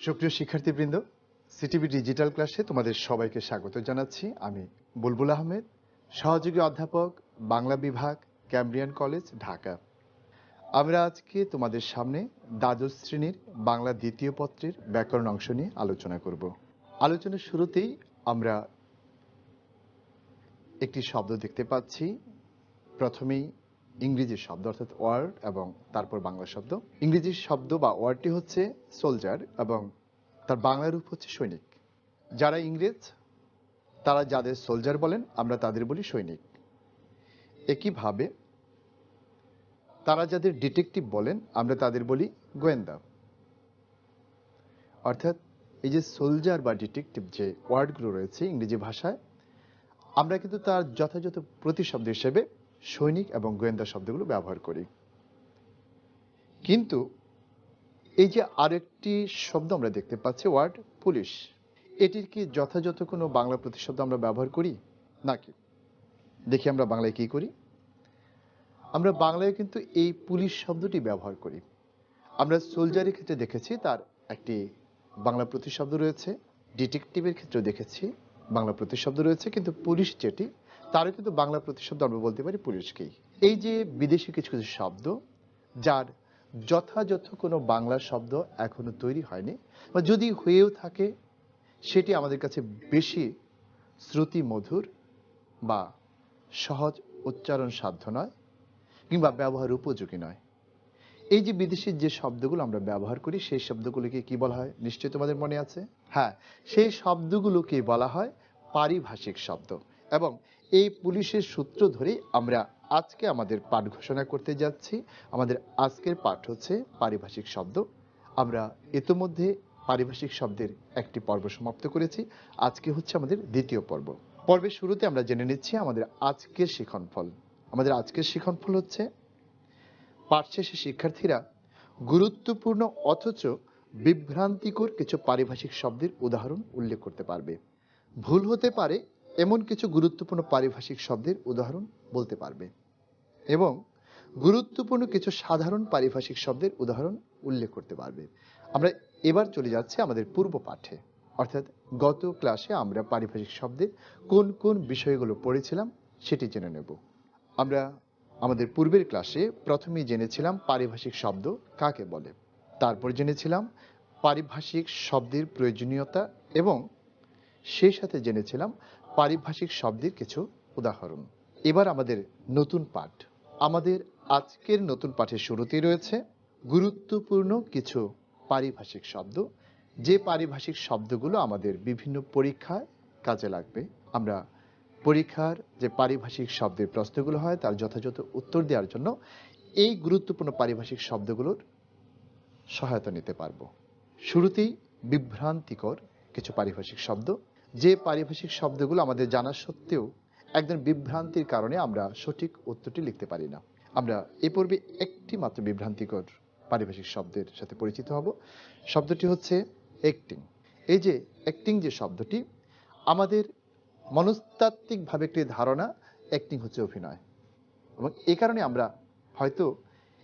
সুপ্রিয় শিক্ষার্থীবৃন্দ, CTV digital ক্লাসে তোমাদের সবাইকে স্বাগত জানাচ্ছি। আমি বুলবুল আহমেদ, সহযোগী অধ্যাপক, বাংলা বিভাগ, ক্যামব্রিয়ান কলেজ, ঢাকা। আমরা আজকে তোমাদের সামনে দ্বাদশ শ্রেণীর বাংলা দ্বিতীয় পত্রের ব্যাকরণ অংশ নিয়ে আলোচনা করব। আলোচনার শুরুতেই আমরা একটি শব্দ দেখতে পাচ্ছি। প্রথমেই ইংরেজি শব্দ অর্থাৎ ওয়ার্ড এবং তারপর বাংলা শব্দ। ইংরেজি শব্দ বা ওয়ার্ডটি হচ্ছে সোলজার এবং তার বাংলা রূপ হচ্ছে সৈনিক। যারা ইংরেজ তারা যাদের সোলজার বলেন আমরা তাদের বলি সৈনিক। একইভাবে তারা যাদের ডিটেকটিভ বলেন আমরা তাদের বলি গোয়েন্দা। অর্থাৎ এই যে সোলজার বা ডিটেকটিভ যে ওয়ার্ডগুলো রয়েছে ইংরেজি ভাষায়, আমরা কিন্তু তার যথাযথ প্রতিশব্দ হিসেবে সৈনিক এবং গোয়েন্দা শব্দগুলো ব্যবহার করি। কিন্তু এই যে আরেকটি শব্দ আমরা দেখতে পাচ্ছি ওয়ার্ড পুলিশ, এটির কি যথাযথ কোনো বাংলা প্রতিশব্দ আমরা ব্যবহার করি নাকি? দেখি আমরা বাংলায় কি করি। আমরা বাংলায় কিন্তু এই পুলিশ শব্দটি ব্যবহার করি। আমরা সোলজারের ক্ষেত্রে দেখেছি তার একটি বাংলা প্রতিশব্দ রয়েছে, ডিটেকটিভের ক্ষেত্রে দেখেছি বাংলা প্রতিশব্দ রয়েছে, কিন্তু পুলিশ যেটি তারও কিন্তু বাংলা প্রতিশব্দ আমরা বলতে পারি পুলিশকেই। এই যে বিদেশি কিছু কিছু শব্দ যার যথাযথ কোনো বাংলা শব্দ এখনো তৈরি হয়নি, বা যদি হয়েও থাকে সেটি আমাদের কাছে বেশি শ্রুতি মধুর বা সহজ উচ্চারণ সাধ্য নয় কিংবা ব্যবহার উপযোগী নয়। এই যে বিদেশি যে শব্দগুলো আমরা ব্যবহার করি সেই শব্দগুলোকে কি বলা হয় নিশ্চয়ই তোমাদের মনে আছে। হ্যাঁ, সেই শব্দগুলোকে বলা হয় পারিভাষিক শব্দ। এবং এই পুলিশের সূত্র ধরেই আমরা আজকে আমাদের পাঠ ঘোষণা করতে যাচ্ছি। আমাদের আজকের পাঠ হচ্ছে পারিভাষিক শব্দ। আমরা ইতোমধ্যে পারিভাষিক শব্দের একটি পর্ব সমাপ্ত করেছি, আজকে হচ্ছে আমাদের দ্বিতীয় পর্ব। পর্বের শুরুতে আমরা জেনে নিচ্ছি আমাদের আজকের শিক্ষণফল। আমাদের আজকের শিক্ষণফল হচ্ছে পাঠ শেষে শিক্ষার্থীরা গুরুত্বপূর্ণ অথচ বিভ্রান্তিকর কিছু পারিভাষিক শব্দের উদাহরণ উল্লেখ করতে পারবে। ভুল হতে পারে এমন কিছু গুরুত্বপূর্ণ পারিভাষিক শব্দের উদাহরণ বলতে পারবে এবং গুরুত্বপূর্ণ কিছু সাধারণ পারিভাষিক শব্দের উদাহরণ উল্লেখ করতে পারবে। আমরা এবার চলে যাচ্ছি আমাদের পূর্ব পাঠে, অর্থাৎ গত ক্লাসে আমরা পারিভাষিক শব্দের কোন কোন বিষয়গুলো পড়েছিলাম সেটি জেনে নেব। আমরা আমাদের পূর্বের ক্লাসে প্রথমেই জেনেছিলাম পারিভাষিক শব্দ কাকে বলে, তারপর জেনেছিলাম পারিভাষিক শব্দের প্রয়োজনীয়তা এবং সেই সাথে জেনেছিলাম পারিভাষিক শব্দের কিছু উদাহরণ। এবার আমাদের নতুন পাঠ। আমাদের আজকের নতুন পাঠের শুরুতেই রয়েছে গুরুত্বপূর্ণ কিছু পারিভাষিক শব্দ, যে পারিভাষিক শব্দগুলো আমাদের বিভিন্ন পরীক্ষায় কাজে লাগবে। আমরা পরীক্ষার যে পারিভাষিক শব্দের প্রশ্নগুলো হয় তার যথাযথ উত্তর দেওয়ার জন্য এই গুরুত্বপূর্ণ পারিভাষিক শব্দগুলোর সহায়তা নিতে পারবো। শুরুতেই বিভ্রান্তিকর কিছু পারিভাষিক শব্দ, যে পারিভাষিক শব্দগুলো আমাদের জানা সত্ত্বেও একজন বিভ্রান্তির কারণে আমরা সঠিক উত্তরটি লিখতে পারি না। আমরা এ পর্বে একটি মাত্র বিভ্রান্তিকর পারিভাষিক শব্দের সাথে পরিচিত হব। শব্দটি হচ্ছে অ্যাক্টিং। এই যে অ্যাক্টিং যে শব্দটি, আমাদের মনস্তাত্ত্বিকভাবে একটি ধারণা অ্যাক্টিং হচ্ছে অভিনয়, এবং এই কারণে আমরা হয়তো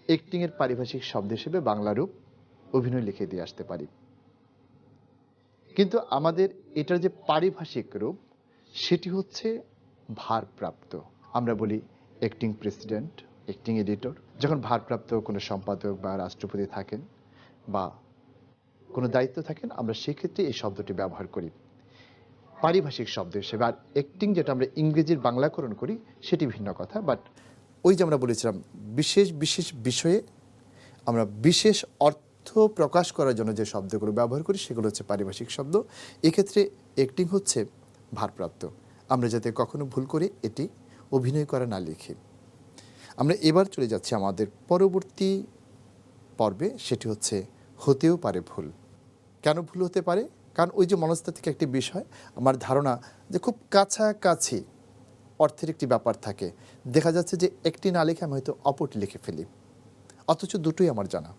অ্যাক্টিংয়ের পারিভাষিক শব্দ হিসেবে বাংলা রূপ অভিনয় লিখে দিয়ে আসতে পারি, কিন্তু আমাদের এটার যে পারিভাষিক রূপ সেটি হচ্ছে ভারপ্রাপ্ত। আমরা বলি অ্যাক্টিং প্রেসিডেন্ট, অ্যাক্টিং এডিটর। যখন ভারপ্রাপ্ত কোনো সম্পাদক বা রাষ্ট্রপতি থাকেন বা কোনো দায়িত্ব থাকেন, আমরা সেক্ষেত্রে এই শব্দটি ব্যবহার করি পারিভাষিক শব্দ হিসেবে। আর অ্যাক্টিং যেটা আমরা ইংরেজির বাংলাকরণ করি সেটি ভিন্ন কথা। বাট ওই যে আমরা বলেছিলাম বিশেষ বিশেষ বিষয়ে আমরা বিশেষ অর্থ প্রকাশ করার জন্য যে শব্দগুলো ব্যবহার করি সেগুলো হচ্ছে পারিভাষিক শব্দ। এক্ষেত্রে অ্যাক্টিং হচ্ছে ভারপ্রাপ্ত। আমরা যাতে কখনো ভুল করে এটি অভিনয় করা না লিখি। আমরা এবার চলে যাচ্ছি আমাদের পরবর্তী পর্বে, সেটি হচ্ছে হতেও পারে ভুল। কেন ভুল হতে পারে? কারণ ওই যে মনস্তাত্ত্বিক একটি বিষয়, আমার ধারণা যে খুব কাছাকাছি অর্থের একটি ব্যাপার থাকে, দেখা যাচ্ছে যে একটি না লিখে আমি হয়তো অপরটি লিখে ফেলি, অথচ দুটোই আমার জানা।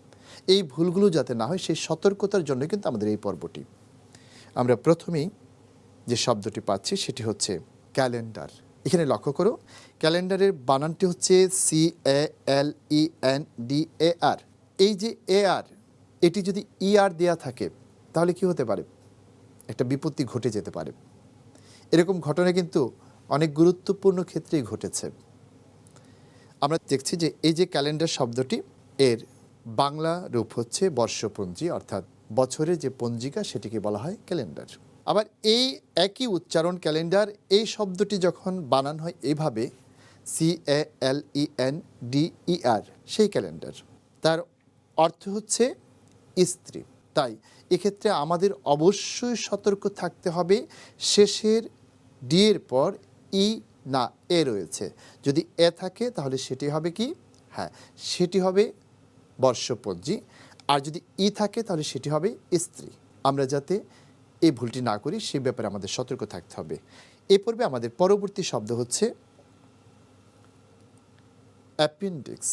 এই ভুলগুলো যাতে না হয় সেই সতর্কতার জন্য কিন্তু আমাদের এই পর্বটি। আমরা প্রথমেই যে শব্দটি পাচ্ছি সেটি হচ্ছে ক্যালেন্ডার। এখানে লক্ষ্য করো, ক্যালেন্ডারের বানানটি হচ্ছে CALENDAR। এই যে AR, এটি যদি ER দেয়া থাকে তাহলে কি হতে পারে? একটা বিপত্তি ঘটে যেতে পারে। এরকম ঘটনা কিন্তু অনেক গুরুত্বপূর্ণ ক্ষেত্রেই ঘটেছে। আমরা দেখছি যে এই যে ক্যালেন্ডার শব্দটি, এর বাংলা রূপ হচ্ছে বর্ষপঞ্জি, অর্থাৎ বছরের যে পঞ্জিকা সেটিকে বলা হয় ক্যালেন্ডার। আবার এই একই উচ্চারণ ক্যালেন্ডার, এই শব্দটি যখন বানান হয় এভাবে CALENDER, সেই ক্যালেন্ডার, তার অর্থ হচ্ছে স্ত্রী। তাই এক্ষেত্রে আমাদের অবশ্যই সতর্ক থাকতে হবে, শেষের ডি এর পর ই না এ রয়েছে, যদি এ থাকে তাহলে সেটি হবে কি? হ্যাঁ, সেটি হবে বর্ষপঞ্জি। আর যদি ই থাকে তাহলে সেটি হবে স্ত্রী। আমরা যাতে এই ভুলটি না করি সে ব্যাপারে আমাদের সতর্ক থাকতে হবে। এ পর্বে আমাদের পরবর্তী শব্দ হচ্ছে অ্যাপেন্ডিক্স।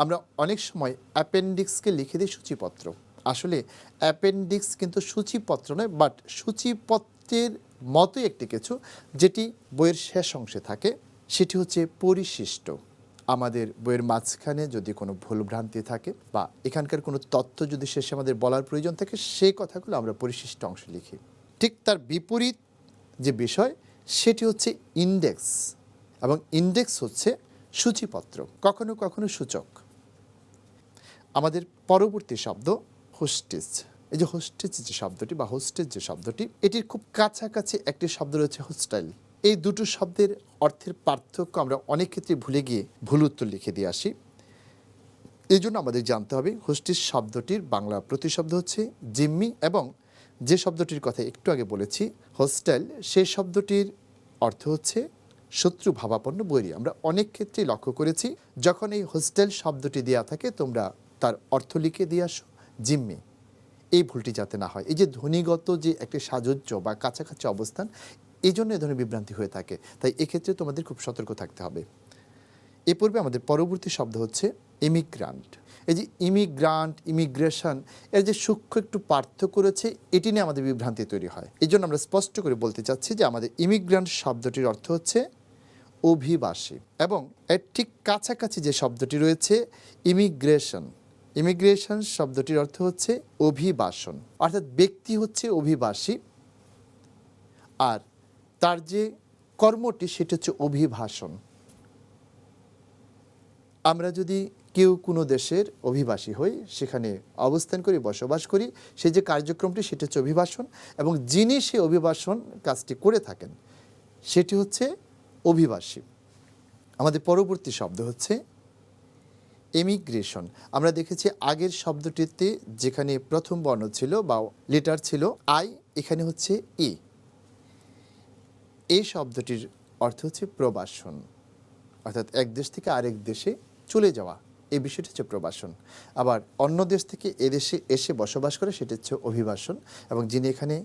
আমরা অনেক সময় অ্যাপেন্ডিক্সকে লিখে দিই সূচিপত্র। আসলে অ্যাপেন্ডিক্স কিন্তু সূচিপত্র নয়, বাট সূচিপত্রের মতোই একটি কিছু, যেটি বইয়ের শেষ অংশে থাকে। সেটি হচ্ছে পরিশিষ্ট। আমাদের বইয়ের মাঝখানে যদি কোনো ভুলভ্রান্তি থাকে বা এখানকার কোনো তথ্য যদি শেষে আমাদের বলার প্রয়োজন থাকে, সেই কথাগুলো আমরা পরিশিষ্ট অংশে লিখি। ঠিক তার বিপরীত যে বিষয় সেটি হচ্ছে ইন্ডেক্স, এবং ইন্ডেক্স হচ্ছে সূচিপত্র, কখনো কখনো সূচক। আমাদের পরবর্তী শব্দ হোস্টেজ। এই যে হোস্টেজ যে শব্দটি বা হোস্টেজ যে শব্দটি, এটির খুব কাছাকাছি একটি শব্দ রয়েছে হোস্টাইল। এই দুটো শব্দের অর্থের পার্থক্য আমরা অনেক ক্ষেত্রে ভুলে গিয়ে ভুল উত্তর লিখে দিয়ে আসি। এই জন্য আমাদের জানতে হবে হোস্টেজ শব্দটির বাংলা প্রতিশব্দ হচ্ছে জিম্মি, এবং যে শব্দটির কথা একটু আগে বলেছি হোস্টেল, সেই শব্দটির অর্থ হচ্ছে শত্রু ভাবাপন্ন বৈরী। আমরা অনেক ক্ষেত্রেই লক্ষ্য করেছি যখন এই হোস্টেল শব্দটি দেওয়া থাকে তোমরা তার অর্থ লিখে দিয়ে আসো জিম্মি। এই ভুলটি যাতে না হয়, এই যে ধ্বনিগত যে একটি সাজুজ্য বা কাছাকাছি অবস্থান, এই জন্য এ ধরনের বিভ্রান্তি হয়ে থাকে। তাই এক্ষেত্রে তোমাদের খুব সতর্ক থাকতে হবে। এ পূর্বে আমাদের পরবর্তী শব্দ হচ্ছে ইমিগ্রান্ট। এই যে ইমিগ্রান্ট, ইমিগ্রেশন, এর যে সূক্ষ্ম একটু পার্থক্য রয়েছে, এটি নিয়ে আমাদের বিভ্রান্তি তৈরি হয়। এই জন্য আমরা স্পষ্ট করে বলতে চাচ্ছি যে আমাদের ইমিগ্রান্ট শব্দটির অর্থ হচ্ছে অভিবাসী, এবং এর ঠিক কাছাকাছি যে শব্দটি রয়েছে ইমিগ্রেশন, ইমিগ্রেশন শব্দটির অর্থ হচ্ছে অভিবাসন, অর্থাৎ ব্যক্তি হচ্ছে অভিবাসী আর তার যে কর্মটি সেটা হচ্ছে অভিবাসন। আমরা যদি কেউ কোনো দেশের অভিবাসী হই, সেখানে অবস্থান করি, বসবাস করি, সেই যে কার্যক্রমটি সেটা হচ্ছে অভিবাসন, এবং যিনি সে অভিবাসন কাজটি করে থাকেন সেটি হচ্ছে অভিবাসী। আমাদের পরবর্তী শব্দ হচ্ছে এমিগ্রেশন। আমরা দেখেছি আগের শব্দটিতে যেখানে প্রথম বর্ণ ছিল বা লেটার ছিল আই, এখানে হচ্ছে ই। এই শব্দটির অর্থ হচ্ছে প্রবাসন, অর্থাৎ এক দেশ থেকে আরেক দেশে চলে যাওয়া, এই বিষয়টি হচ্ছে প্রবাসন। আবার অন্য দেশ থেকে এদেশে এসে বসবাস করে সেটা হচ্ছে অভিবাসন, এবং যিনি এখানে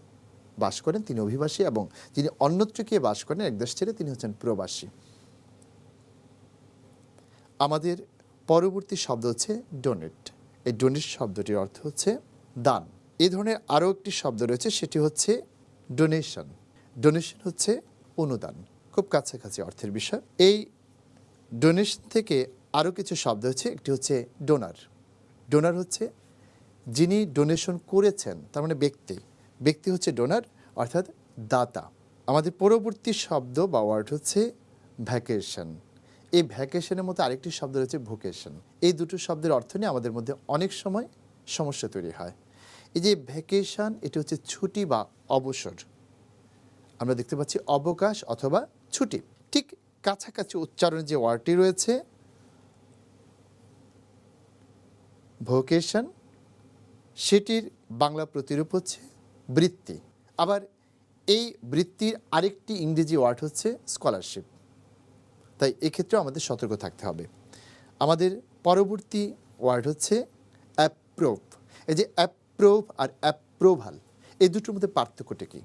বাস করেন তিনি অভিবাসী, এবং যিনি অন্যত্র গিয়ে বাস করেন এক দেশ ছেড়ে তিনি হচ্ছেন প্রবাসী। আমাদের পরবর্তী শব্দ হচ্ছে ডোনেট। এই ডোনেট শব্দটির অর্থ হচ্ছে দান। এই ধরনের আরও একটি শব্দ রয়েছে, সেটি হচ্ছে ডোনেশন। ডোনেশন হচ্ছে অনুদান, খুব কাছাকাছি অর্থের বিষয়। এই ডোনেশন থেকে আরও কিছু শব্দ হচ্ছে, একটি হচ্ছে ডোনার। ডোনার হচ্ছে যিনি ডোনেশন করেছেন, তার মানে ব্যক্তি, ব্যক্তি হচ্ছে ডোনার, অর্থাৎ দাতা। আমাদের পরবর্তী শব্দ বা ওয়ার্ড হচ্ছে ভ্যাকেশন। এই ভ্যাকেশনের মধ্যে আরেকটি শব্দ রয়েছে ভোকেশন। এই দুটো শব্দের অর্থ নিয়ে আমাদের মধ্যে অনেক সময় সমস্যা তৈরি হয়। এই যে ভ্যাকেশন, এটি হচ্ছে ছুটি বা অবসর। আমরা দেখতে পাচ্ছি অবকাশ অথবা ছুটি। ঠিক কাছাকাছি উচ্চারণের যে ওয়ার্ডটি রয়েছে ভোকেশন, সেটির বাংলা প্রতিরূপ হচ্ছে বৃত্তি। আবার এই বৃত্তির আরেকটি ইংরেজি ওয়ার্ড হচ্ছে স্কলারশিপ। তাই এক্ষেত্রেও আমাদের সতর্ক থাকতে হবে। আমাদের পরবর্তী ওয়ার্ড হচ্ছে অ্যাপ্রুভ। এই যে অ্যাপ্রুভ আর অ্যাপ্রুভাল, এই দুটোর মধ্যে পার্থক্যটা কি?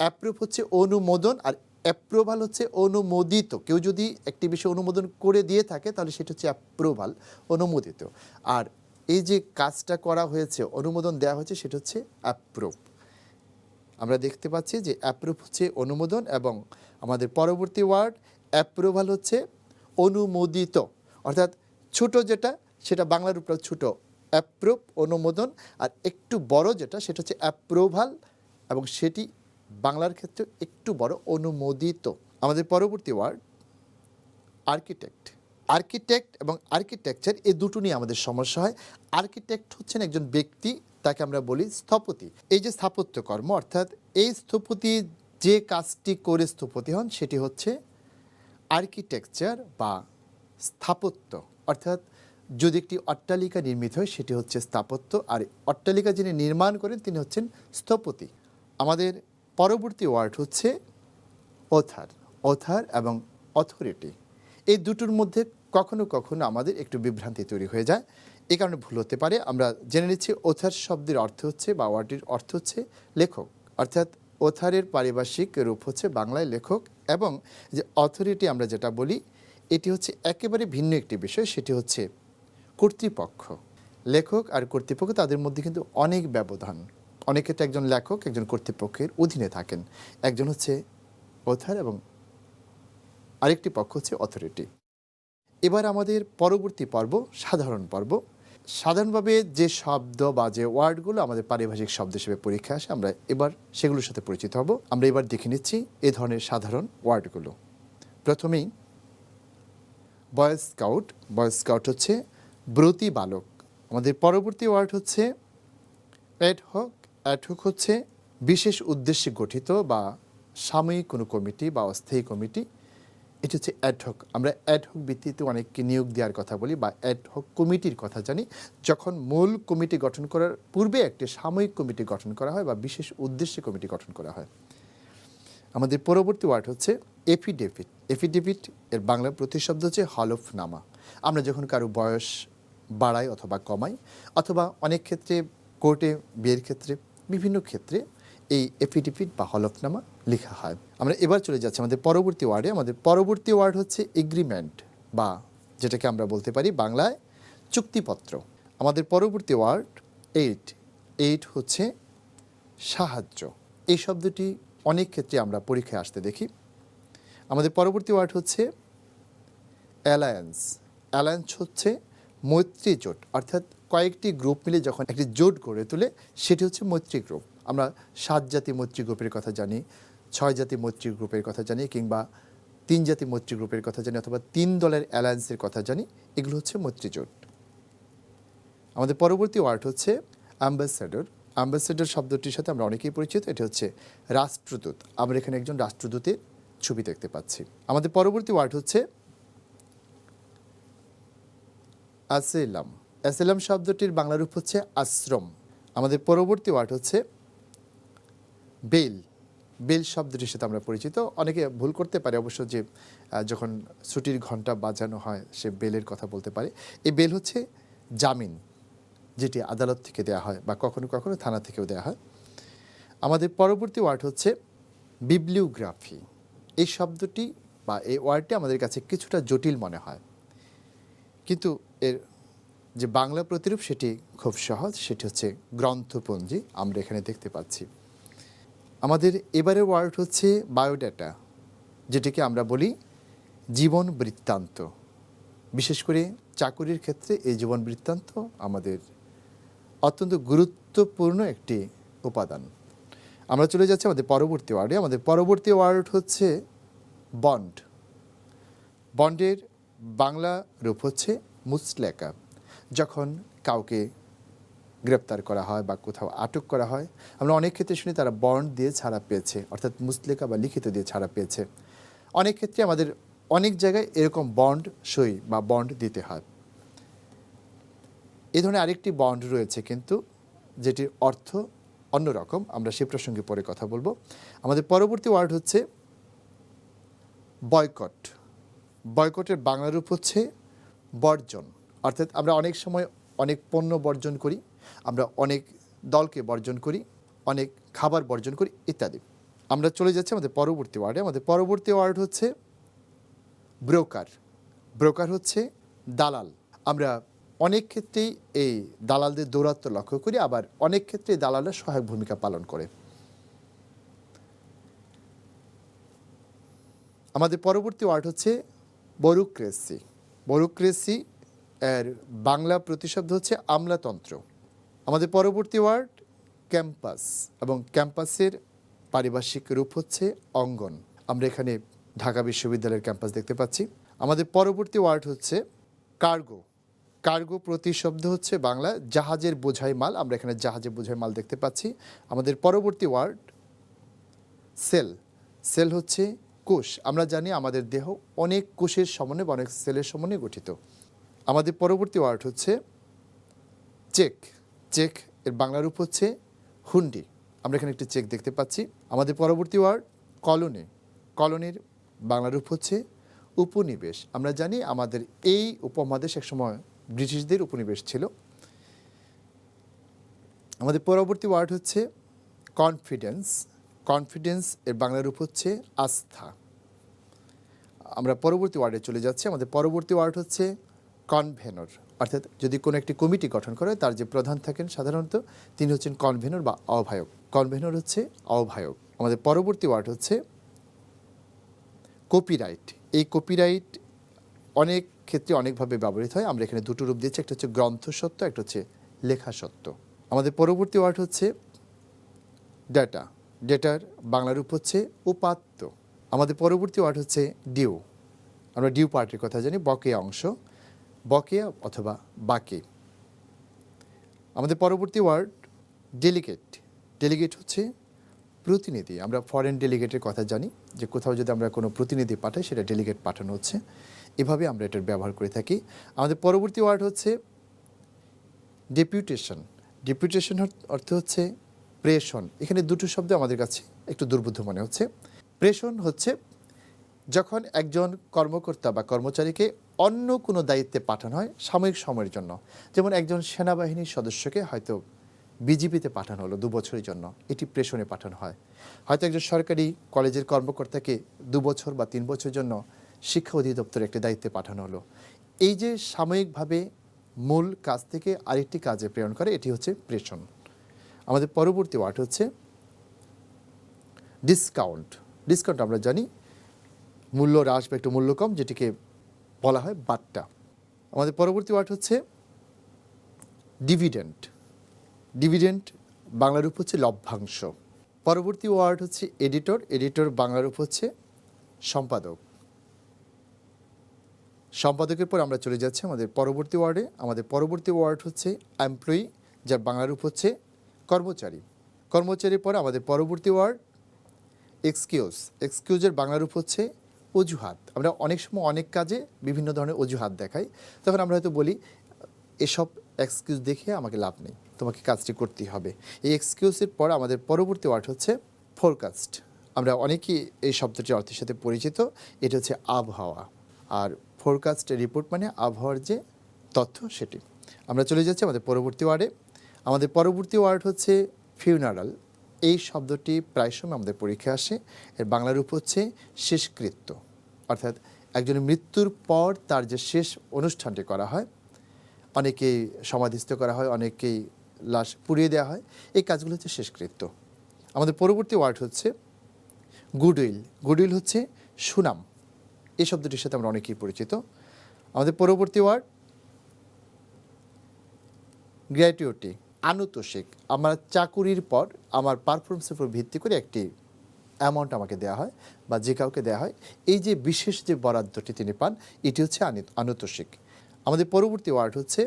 অ্যাপ্রুভ হচ্ছে অনুমোদন, আর অ্যাপ্রুভাল হচ্ছে অনুমোদিত। কেউ যদি একটি বিষয় অনুমোদন করে দিয়ে থাকে তাহলে সেটা হচ্ছে অ্যাপ্রুভাল, অনুমোদিত। আর এই যে কাজটা করা হয়েছে, অনুমোদন দেওয়া হয়েছে, সেটা হচ্ছে অ্যাপ্রুভ। আমরা দেখতে পাচ্ছি যে অ্যাপ্রুভ হচ্ছে অনুমোদন, এবং আমাদের পরবর্তী ওয়ার্ড অ্যাপ্রুভাল হচ্ছে অনুমোদিত, অর্থাৎ ছোট যেটা সেটা বাংলা রূপটা ছোট, অ্যাপ্রুভ অনুমোদন, আর একটু বড় যেটা সেটা হচ্ছে অ্যাপ্রুভাল, এবং সেটি বাংলার ক্ষেত্রে একটু বড় অনুমোদিত। আমাদের পরবর্তী ওয়ার্ড আর্কিটেক্ট। আর্কিটেক্ট এবং আর্কিটেকচার এই দুটো নিয়ে আমাদের সমস্যা হয়। আর্কিটেক্ট হচ্ছেন একজন ব্যক্তি, তাকে আমরা বলি স্থপতি। এই যে স্থাপত্যকর্ম, অর্থাৎ এই স্থপতি যে কাজটি করে স্থপতি হন সেটি হচ্ছে আর্কিটেকচার বা স্থাপত্য। অর্থাৎ যদি একটি অট্টালিকা নির্মিত হয় সেটি হচ্ছে স্থাপত্য, আর অট্টালিকা যিনি নির্মাণ করেন তিনি হচ্ছেন স্থপতি। আমাদের পরবর্তী ওয়ার্ড হচ্ছে অথার। অথার এবং অথরিটি, এই দুটোর মধ্যে কখনো কখনো আমাদের একটু বিভ্রান্তি তৈরি হয়ে যায়, এই কারণে ভুল হতে পারে। আমরা জেনে নিচ্ছি অথার শব্দের অর্থ হচ্ছে বা ওয়ার্ডটির অর্থ হচ্ছে লেখক, অর্থাৎ অথারের পারিভাষিক রূপ হচ্ছে বাংলায় লেখক, এবং যে অথরিটি আমরা যেটা বলি এটি হচ্ছে একেবারে ভিন্ন একটি বিষয়, সেটি হচ্ছে কর্তৃপক্ষ। লেখক আর কর্তৃপক্ষ তাদের মধ্যে কিন্তু অনেক ব্যবধান। অনেক ক্ষেত্রে একজন লেখক একজন কর্তৃপক্ষের অধীনে থাকেন, একজন হচ্ছে অথার এবং আরেকটি পক্ষ হচ্ছে অথরিটি। এবার আমাদের পরবর্তী পর্ব সাধারণ পর্ব। সাধারণভাবে যে শব্দ বা যে ওয়ার্ডগুলো আমাদের পারিভাষিক শব্দ হিসেবে পরীক্ষা আসে, আমরা এবার সেগুলোর সাথে পরিচিত হব। আমরা এবার দেখে নিচ্ছি এ ধরনের সাধারণ ওয়ার্ডগুলো। প্রথমেই বয় স্কাউট। বয় স্কাউট হচ্ছে ব্রতী বালক। আমাদের পরবর্তী ওয়ার্ড হচ্ছে অ্যাডহক। অ্যাডহক হচ্ছে বিশেষ উদ্দেশ্যে গঠিত বা সাময়িক কোনো কমিটি বা অস্থায়ী কমিটি, এটি হচ্ছে অ্যাডহক। আমরা অ্যাডহক ভিত্তিতে অনেককে নিয়োগ দেওয়ার কথা বলি বা অ্যাডহক কমিটির কথা জানি, যখন মূল কমিটি গঠন করার পূর্বে একটি সাময়িক কমিটি গঠন করা হয় বা বিশেষ উদ্দেশ্যে কমিটি গঠন করা হয়। আমাদের পরবর্তী ওয়ার্ড হচ্ছে এফিডেভিট। এফিডেভিট এর বাংলা প্রতিশব্দ হচ্ছে হলফনামা। আমরা যখন কারো বয়স বাড়াই অথবা কমাই, অথবা অনেক ক্ষেত্রে কোর্টে, বিয়ের ক্ষেত্রে, বিভিন্ন ক্ষেত্রে এই এফিডেভিট বা হলফনামা লেখা হয়। আমরা এবার চলে যাচ্ছি আমাদের পরবর্তী ওয়ার্ডে। আমাদের পরবর্তী ওয়ার্ড হচ্ছে এগ্রিমেন্ট, বা যেটাকে আমরা বলতে পারি বাংলায় চুক্তিপত্র। আমাদের পরবর্তী ওয়ার্ড এইড। এইড হচ্ছে সাহায্য। এই শব্দটি অনেক ক্ষেত্রে আমরা পরীক্ষায় আসতে দেখি। আমাদের পরবর্তী ওয়ার্ড হচ্ছে অ্যালায়েন্স। অ্যালায়েন্স হচ্ছে মৈত্রী জোট, অর্থাৎ কয়েকটি গ্রুপ মিলে যখন একটি জোট গড়ে তোলে সেটি হচ্ছে মৈত্রী গ্রুপ। আমরা 7 জাতি মৈত্রী গ্রুপের কথা জানি, 6 জাতি মৈত্রী গ্রুপের কথা জানি, কিংবা 3 জাতি মৈত্রী গ্রুপের কথা জানি, অথবা 3 দলের অ্যালায়েন্সের কথা জানি। এগুলো হচ্ছে মৈত্রী জোট। আমাদের পরবর্তী ওয়ার্ড হচ্ছে অ্যাম্বাসেডর। অ্যাম্বাসেডর শব্দটির সাথে আমরা অনেকেই পরিচিত, এটি হচ্ছে রাষ্ট্রদূত। আমরা এখানে একজন রাষ্ট্রদূতের ছবি দেখতে পাচ্ছি। আমাদের পরবর্তী ওয়ার্ড হচ্ছে আসেলাম। অ্যাসেলাম শব্দটির বাংলা রূপ হচ্ছে আশ্রম। আমাদের পরবর্তী ওয়ার্ড হচ্ছে বেল। বেল শব্দটির সাথে আমরা পরিচিত, অনেকে ভুল করতে পারে অবশ্য, যে যখন ছুটির ঘন্টা বাজানো হয় সে বেলের কথা বলতে পারে। এই বেল হচ্ছে জামিন, যেটি আদালত থেকে দেওয়া হয় বা কখনো কখনো থানা থেকেও দেওয়া হয়। আমাদের পরবর্তী ওয়ার্ড হচ্ছে বিবলিওগ্রাফি। এই শব্দটি বা এই ওয়ার্ডটি আমাদের কাছে কিছুটা জটিল মনে হয়, কিন্তু এর যে বাংলা প্রতিরূপ সেটি খুব সহজ, সেটি হচ্ছে গ্রন্থপঞ্জি। আমরা এখানে দেখতে পাচ্ছি। আমাদের এবারের ওয়ার্ড হচ্ছে বায়োডাটা, যেটিকে আমরা বলি জীবন বৃত্তান্ত। বিশেষ করে চাকুরির ক্ষেত্রে এই জীবন বৃত্তান্ত আমাদের অত্যন্ত গুরুত্বপূর্ণ একটি উপাদান। আমরা চলে যাচ্ছি আমাদের পরবর্তী ওয়ার্ডে। আমাদের পরবর্তী ওয়ার্ড হচ্ছে বন্ড। বন্ডের বাংলা রূপ হচ্ছে মুচলেকা। যখন কাউকে গ্রেপ্তার করা হয় বা কোথাও আটক করা হয়, আমরা অনেক ক্ষেত্রে শুনি তারা বন্ড দিয়ে ছাড়া পেয়েছে, অর্থাৎ মুচলেকা বা লিখিত দিয়ে ছাড়া পেয়েছে। অনেক ক্ষেত্রে আমাদের অনেক জায়গায় এরকম বন্ড সই বা বন্ড দিতে হয়। এই ধরনের আরেকটি বন্ড রয়েছে কিন্তু, যেটির অর্থ অন্যরকম, আমরা সে প্রসঙ্গে পরে কথা বলবো। আমাদের পরবর্তী ওয়ার্ড হচ্ছে বয়কট। বয়কটের বাংলা রূপ হচ্ছে বর্জন। অর্থাৎ আমরা অনেক সময় অনেক পণ্য বর্জন করি, আমরা অনেক দলকে বর্জন করি, অনেক খাবার বর্জন করি ইত্যাদি। আমরা চলে যাচ্ছি আমাদের পরবর্তী ওয়ার্ডে। আমাদের পরবর্তী ওয়ার্ড হচ্ছে ব্রোকার। ব্রোকার হচ্ছে দালাল। আমরা অনেক ক্ষেত্রেই এই দালালদের দৌরাত্ম্য লক্ষ্য করি, আবার অনেক ক্ষেত্রে দালালরা সহায়ক ভূমিকা পালন করে। আমাদের পরবর্তী ওয়ার্ড হচ্ছে ব্যুরোক্রেসি। ব্যুরোক্রেসি এর বাংলা প্রতিশব্দ হচ্ছে আমলাতন্ত্র। আমাদের পরবর্তী ওয়ার্ড ক্যাম্পাস, এবং ক্যাম্পাসের পারিভাষিক রূপ হচ্ছে অঙ্গন। আমরা এখানে ঢাকা বিশ্ববিদ্যালয়ের ক্যাম্পাস দেখতে পাচ্ছি। আমাদের পরবর্তী ওয়ার্ড হচ্ছে কার্গো। কার্গো প্রতিশব্দ হচ্ছে বাংলা জাহাজের বোঝাই মাল। আমরা এখানে জাহাজের বোঝাই মাল দেখতে পাচ্ছি। আমাদের পরবর্তী ওয়ার্ড সেল। সেল হচ্ছে কোষ। আমরা জানি আমাদের দেহ অনেক কোষের সমন্বয়ে বা অনেক সেলের সমন্বয়ে গঠিত। আমাদের পরবর্তী ওয়ার্ড হচ্ছে চেক। চেক এর বাংলা রূপ হচ্ছে হুন্ডি। আমরা এখানে একটি চেক দেখতে পাচ্ছি। আমাদের পরবর্তী ওয়ার্ড কলোনি। কলোনির বাংলা রূপ হচ্ছে উপনিবেশ। আমরা জানি আমাদের এই উপমহাদেশ একসময় ব্রিটিশদের উপনিবেশ ছিল। আমাদের পরবর্তী ওয়ার্ড হচ্ছে কনফিডেন্স। কনফিডেন্স এর বাংলা রূপ হচ্ছে আস্থা। আমরা পরবর্তী ওয়ার্ডে চলে যাচ্ছি। আমাদের পরবর্তী ওয়ার্ড হচ্ছে কনভেনর, অর্থাৎ যদি কোনো একটি কমিটি গঠন করে তার যে প্রধান থাকেন সাধারণত তিনি হচ্ছেন কনভেনর বা আহ্বায়ক। কনভেনর হচ্ছে আহ্বায়ক। আমাদের পরবর্তী ওয়ার্ড হচ্ছে কপিরাইট। এই কপিরাইট অনেক ক্ষেত্রে অনেকভাবে ব্যবহৃত হয়। আমরা এখানে দুটো রূপ দিচ্ছি, একটা হচ্ছে গ্রন্থ সত্ত্ব, একটা হচ্ছে লেখা সত্ত্ব। আমাদের পরবর্তী ওয়ার্ড হচ্ছে ডেটা। ডেটার বাংলা রূপ হচ্ছে উপাত্ত। আমাদের পরবর্তী ওয়ার্ড হচ্ছে ডিউ। আমরা ডিউ পার্টির কথা জানি, বকেয়া অংশ, বকেয়া অথবা বাকি। আমাদের পরবর্তী ওয়ার্ড ডেলিগেট। ডেলিগেট হচ্ছে প্রতিনিধি। আমরা ফরেন ডেলিগেটের কথা জানি, যে কোথাও যদি আমরা কোনো প্রতিনিধি পাঠাই সেটা ডেলিগেট পাঠানো হচ্ছে। এভাবে আমরা এটার ব্যবহার করে থাকি। আমাদের পরবর্তী ওয়ার্ড হচ্ছে ডেপুটেশন। ডেপুটেশন অর্থ হচ্ছে প্রেষণ। এখানে দুটো শব্দ আমাদের কাছে একটু দুর্বোধ্য মনে হচ্ছে। প্রেষণ হচ্ছে যখন একজন কর্মকর্তা বা কর্মচারীকে অন্য কোনো দায়িত্বে পাঠানো হয় সাময়িক সময়ের জন্য। যেমন একজন সেনাবাহিনীর সদস্যকে হয়তো বিজিবিতে পাঠানো হলো 2 বছরের জন্য, এটি প্রেষণে পাঠানো হয়। হয়তো একজন সরকারি কলেজের কর্মকর্তাকে 2 বছর বা 3 বছরের জন্য শিক্ষা অধিদপ্তরে একটি দায়িত্বে পাঠানো হলো। এই যে সাময়িকভাবে মূল কাজ থেকে আরেকটি কাজে প্রেরণ করে, এটি হচ্ছে প্রেষণ। আমাদের পরবর্তী ওয়ার্ড হচ্ছে ডিসকাউন্ট। ডিসকাউন্ট আমরা জানি মূল্য হ্রাস বা একটু মূল্য কম, যেটিকে বলা হয় বাট্টা। আমাদের পরবর্তী ওয়ার্ড হচ্ছে ডিভিডেন্ড। ডিভিডেন্ড বাংলা রূপ হচ্ছে লভ্যাংশ। পরবর্তী ওয়ার্ড হচ্ছে এডিটর। এডিটর বাংলা রূপ হচ্ছে সম্পাদক। সম্পাদকের পর আমরা চলে যাচ্ছি আমাদের পরবর্তী ওয়ার্ডে। আমাদের পরবর্তী ওয়ার্ড হচ্ছে এমপ্লয়ি, যার বাংলা রূপ হচ্ছে কর্মচারী। কর্মচারীর পর আমাদের পরবর্তী ওয়ার্ড এক্সকিউজ। এক্সকিউজের বাংলা রূপ হচ্ছে অজুহাত। আমরা অনেক সময় অনেক কাজে বিভিন্ন ধরনের অজুহাত দেখাই, তখন আমরা হয়তো বলি এসব এক্সকিউজ দেখে আমাকে লাভ নেই, তোমাকে কাজটি করতেই হবে। এই এক্সকিউজের পর আমাদের পরবর্তী ওয়ার্ড হচ্ছে ফোরকাস্ট। আমরা অনেকেই এই শব্দটির অর্থের সাথে পরিচিত। এটা হচ্ছে আবহাওয়া, আর ফোরকাস্ট রিপোর্ট মানে আবহাওয়ার যে তথ্য সেটি। আমরা চলে যাচ্ছি আমাদের পরবর্তী ওয়ার্ডে। আমাদের পরবর্তী ওয়ার্ড হচ্ছে ফিউনারাল। এই শব্দটি প্রায় সময় আমাদের পরীক্ষায় আসে। এর বাংলা রূপ হচ্ছে শেষকৃত্য, অর্থাৎ একজনের মৃত্যুর পর তার যে শেষ অনুষ্ঠানটি করা হয়, অনেকেই সমাধিস্থ করা হয়, অনেকেই লাশ পুড়িয়ে দেওয়া হয়, এই কাজগুলো হচ্ছে শেষকৃত্য। আমাদের পরবর্তী ওয়ার্ড হচ্ছে গুডউইল। গুডউইল হচ্ছে সুনাম। এই শব্দটির সাথে আমরা অনেকেই পরিচিত। আমাদের পরবর্তী ওয়ার্ড গ্র্যাটিউটি, আনুতোষিক। আমার চাকুরির পর আমার পারফরমেন্সের উপর ভিত্তি করে একটি অ্যামাউন্ট আমাকে দেওয়া হয় বা যে কাউকে দেওয়া হয়, এই যে বিশেষ যে বরাদ্দটি তিনি পান, এটি হচ্ছে আনুতোষিক। আমাদের পরবর্তী ওয়ার্ড হচ্ছে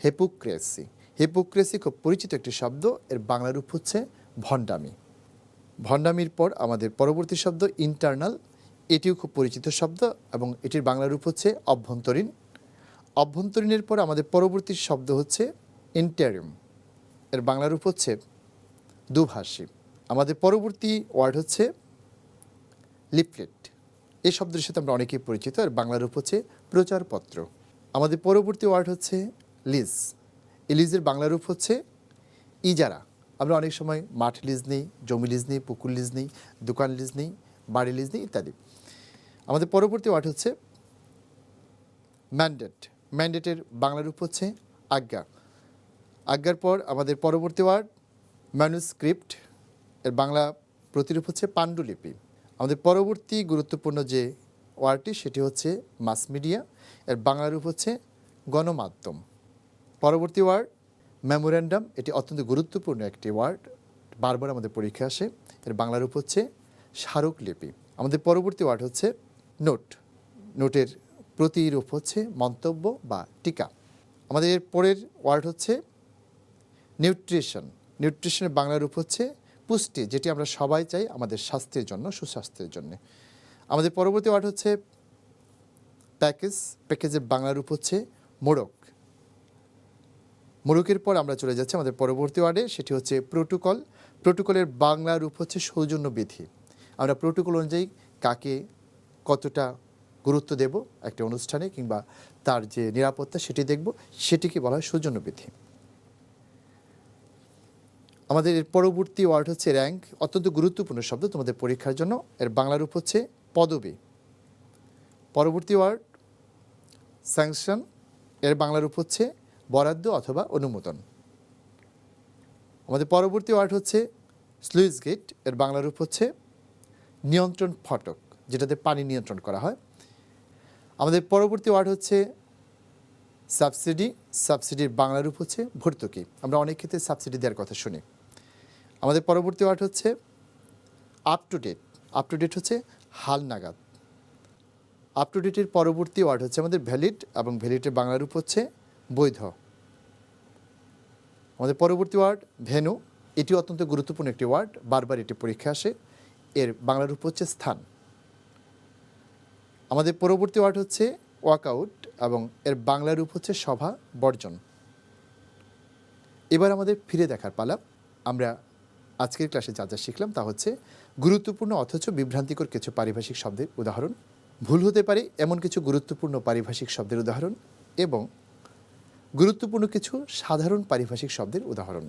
হিপোক্রেসি। হিপোক্রেসি খুব পরিচিত একটি শব্দ। এর বাংলা রূপ হচ্ছে ভণ্ডামি। ভণ্ডামির পর আমাদের পরবর্তী শব্দ ইন্টারনাল। এটিও খুব পরিচিত শব্দ এবং এটির বাংলা রূপ হচ্ছে অভ্যন্তরীণ। অভ্যন্তরীণের পর আমাদের পরবর্তী শব্দ হচ্ছে ইন্টারিম। এর বাংলা রূপ হচ্ছে দুভাষী। আমাদের পরবর্তী ওয়ার্ড হচ্ছে লিফলেট। এই শব্দের সাথে আমরা অনেকেই পরিচিত। এর বাংলা রূপ হচ্ছে প্রচারপত্র। আমাদের পরবর্তী ওয়ার্ড হচ্ছে লিজ। এই লিজের বাংলা রূপ হচ্ছে ইজারা। আমরা অনেক সময় মাঠ লিজ নিই, জমি লিজ নিই, পুকুর লিজ নিই, দোকান লিজ নিই, বাড়ি লিজ নিই ইত্যাদি। আমাদের পরবর্তী ওয়ার্ড হচ্ছে ম্যান্ডেট। ম্যান্ডেটের বাংলা রূপ হচ্ছে আজ্ঞা। আজ্ঞার পর আমাদের পরবর্তী ওয়ার্ড ম্যানুস্ক্রিপ্ট। এর বাংলা প্রতিরূপ হচ্ছে পাণ্ডুলিপি। আমাদের পরবর্তী গুরুত্বপূর্ণ যে ওয়ার্ডটি সেটি হচ্ছে মাস মিডিয়া। এর বাংলা রূপ হচ্ছে গণমাধ্যম। পরবর্তী ওয়ার্ড মেমোরেন্ডাম, এটি অত্যন্ত গুরুত্বপূর্ণ একটি ওয়ার্ড, বারবার আমাদের পরীক্ষা আসে। এর বাংলা রূপ হচ্ছে স্মারকলিপি। আমাদের পরবর্তী ওয়ার্ড হচ্ছে নোট, নোটের প্রতিরূপ হচ্ছে মন্তব্য বা টিকা। আমাদের এর পরের ওয়ার্ড হচ্ছে নিউট্রিশন, নিউট্রিশনের বাংলা রূপ হচ্ছে পুষ্টি, যেটি আমরা সবাই চাই আমাদের স্বাস্থ্যের জন্য, সুস্বাস্থ্যের জন্য। আমাদের পরবর্তী ওয়ার্ড হচ্ছে প্যাকেজ, প্যাকেজের বাংলা রূপ হচ্ছে মোড়ক। মোড়কের পর আমরা চলে যাচ্ছি আমাদের পরবর্তী ওয়ার্ডে, সেটি হচ্ছে প্রোটোকল। প্রোটোকলের বাংলা রূপ হচ্ছে সৌজন্যবিধি। আমরা প্রোটোকল অনুযায়ী কাকে কতটা গুরুত্ব দেব একটা অনুষ্ঠানে কিংবা তার যে নিরাপত্তা সেটি দেখব, সেটিকে বলা হয় সৌজন্যবিধি। আমাদের এর পরবর্তী ওয়ার্ড হচ্ছে র্যাঙ্ক, অত্যন্ত গুরুত্বপূর্ণ শব্দ তোমাদের পরীক্ষার জন্য। এর বাংলা রূপ হচ্ছে পদবি। পরবর্তী ওয়ার্ড স্যাংশন, এর বাংলা রূপ হচ্ছে বরাদ্দ অথবা অনুমোদন। আমাদের পরবর্তী ওয়ার্ড হচ্ছে স্লুইস গেট, এর বাংলা রূপ হচ্ছে নিয়ন্ত্রণ ফটক, যেটাতে পানি নিয়ন্ত্রণ করা হয়। আমাদের পরবর্তী ওয়ার্ড হচ্ছে সাবসিডি, সাবসিডির বাংলা রূপ হচ্ছে ভর্তুকি। আমরা অনেক ক্ষেত্রে সাবসিডি দেওয়ার কথা শুনি। আমাদের পরবর্তী ওয়ার্ড হচ্ছে up to date, up to date হচ্ছে হাল নাগাদ। আপ টু ডেটের পরবর্তী ওয়ার্ড হচ্ছে আমাদের ভ্যালিড, এবং ভ্যালিডের বাংলা রূপ হচ্ছে বৈধ। আমাদের পরবর্তী ওয়ার্ড ভেন্যু, এটি অত্যন্ত গুরুত্বপূর্ণ একটি ওয়ার্ড, বারবার এটি পরীক্ষা আসে। এর বাংলা রূপ হচ্ছে স্থান। আমাদের পরবর্তী ওয়ার্ড হচ্ছে ওয়াকআউট, এবং এর বাংলা রূপ হচ্ছে সভা বর্জন। এবার আমাদের ফিরে দেখার পালা। আমরা আজকের ক্লাসে যা যা শিখলাম তা হচ্ছে গুরুত্বপূর্ণ অথচ বিভ্রান্তিকর কিছু পারিভাষিক শব্দের উদাহরণ, ভুল হতে পারে এমন কিছু গুরুত্বপূর্ণ পারিভাষিক শব্দের উদাহরণ, এবং গুরুত্বপূর্ণ কিছু সাধারণ পারিভাষিক শব্দের উদাহরণ।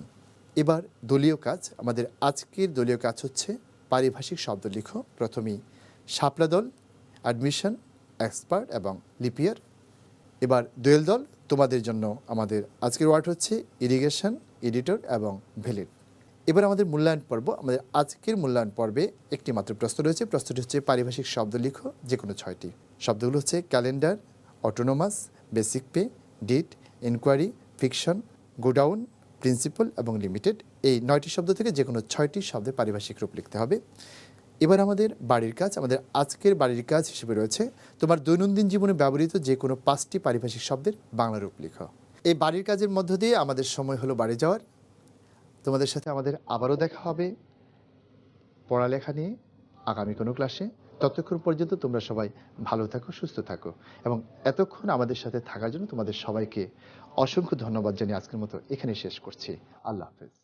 এবার দলীয় কাজ। আমাদের আজকের দলীয় কাজ হচ্ছে পারিভাষিক শব্দ লিখো। প্রথমেই শাপলা দল, অ্যাডমিশন, এক্সপার্ট এবং লিপিয়ার। এবার দোয়েল দল, তোমাদের জন্য আমাদের আজকের ওয়ার্ড হচ্ছে ইরিগেশন, এডিটর এবং ভ্যালিড। এবার আমাদের মূল্যায়ন পর্ব। আমাদের আজকের মূল্যায়ন পর্বে একটি মাত্র প্রশ্ন রয়েছে। প্রশ্নটি হচ্ছে পারিভাষিক শব্দ লিখো, যে কোনো 6টি। শব্দগুলো হচ্ছে ক্যালেন্ডার, অটোনোমাস, বেসিক পে, ডিট, ইনকোয়ারি, ফিকশন, গোডাউন, প্রিন্সিপাল এবং লিমিটেড। এই 9টি শব্দ থেকে যে কোনো 6টি শব্দের পারিভাষিক রূপ লিখতে হবে। এবার আমাদের বাড়ির কাজ। আমাদের আজকের বাড়ির কাজ হিসেবে রয়েছে তোমার দৈনন্দিন জীবনে ব্যবহৃত যে কোনো 5টি পারিভাষিক শব্দের বাংলা রূপ লিখো। এই বাড়ির কাজের মধ্য দিয়ে আমাদের সময় হলো বাড়ি যাওয়ার। তোমাদের সাথে আমাদের আবারও দেখা হবে পড়ালেখা নিয়ে আগামী কোনো ক্লাসে। ততক্ষণ পর্যন্ত তোমরা সবাই ভালো থাকো, সুস্থ থাকো, এবং এতক্ষণ আমাদের সাথে থাকার জন্য তোমাদের সবাইকে অসংখ্য ধন্যবাদ জানিয়ে আজকের মতো এখানে শেষ করছি। আল্লাহ হাফেজ।